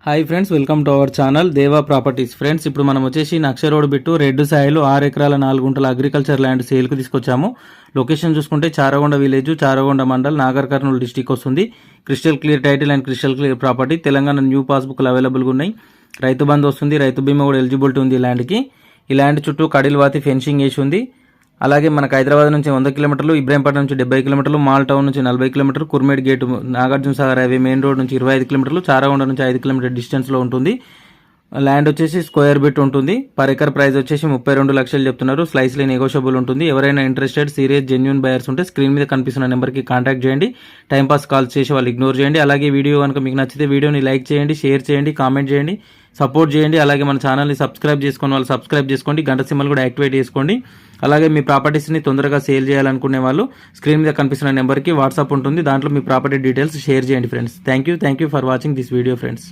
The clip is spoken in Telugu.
Hi friends, welcome to our channel దేవా ప్రాపర్టీస్. ఫ్రెండ్స్, ఇప్పుడు మనం వచ్చేసి నక్ష రోడ్ బిట్టు రెడ్ సాయిలు 6 ఎకరాల 4 గుంటల అగ్రికల్చర్ ల్యాండ్ సేల్కు తీసుకొచ్చాము. లొకేషన్ చూసుకుంటే చారగొండ విలేజ్, చారగొండ మండల్, నాగర్ కర్నూలు డిస్టిక్ వస్తుంది. Crystal clear title and crystal clear property. Telangana new పాస్బుక్లు అవైలబుల్గా ఉన్నాయి. రైతు బంధు వస్తుంది, రైతు బీమా కూడా ఎలిజిబిలిటీ ఉంది ఈ ల్యాండ్కి. ఈ ల్యాండ్ చుట్టూ కడిల్వాతి ఫెన్సింగ్ వేసి ఉంది. అలాగే మనకు హైదరాబాద్ నుంచి 100 కిలోమీటర్లు, ఇబ్రాహీంపట్నం నుంచి 70 కిలోమీటర్లు, మాల్ టౌన్ నుంచి 40 కిలోమీటర్లు, Kurmed gate, Nagarjuna Sagar highway main road నుంచి 25 కిలోమీటర్లు, చారగొండ నుంచి 5 కిలోమీటర్ డిస్టెన్స్లో ఉంటుంది. ల్యాండ్ వచ్చేసి స్క్వేర్ బిట్ ఉంటుంది. పర్ ఎకర్ ప్రైస్ వచ్చేసి 32 లక్షలు చెప్తున్నారు. స్లైస్లీ నెగోషియబుల్ ఉంటుంది. ఎవరైనా ఇంట్రెస్టెడ్ సీరియస్ జెన్యూన్ బయర్స్ ఉంటే స్క్రీన్ మీద కనిపిస్తున్న నెంబర్కి కాంటాక్ట్ చేయండి. టైంపాస్ కాల్స్ చేసి వాళ్ళు ఇగ్నోర్ చేయండి. అలాగే వీడియో కనుక మీకు నచ్చితే వీడియోని లైక్ చేయండి, షేర్ చేయండి, కామెంట్ చేయండి, సపోర్ట్ చేయండి. అలాగే మన ఛానల్ని సబ్స్క్రైబ్ చేసుకుని వాళ్ళు సబ్స్క్రైబ్ చేసుకోండి, గంట సింబల్ కూడా యాక్టివేట్ చేసుకోండి. అలాగే మీ ప్రాపర్టీస్ని తొందరగా సేల్ చేయాలనుకునే వాళ్ళు స్క్రీన్ మీద కనిపిస్తున్న నెంబర్కి వాట్సాప్ ఉంటుంది. దాంట్లో మీ ప్రాపర్టీ డీటెయిల్స్ షేర్ చేయండి friends. Thank you for watching this video friends.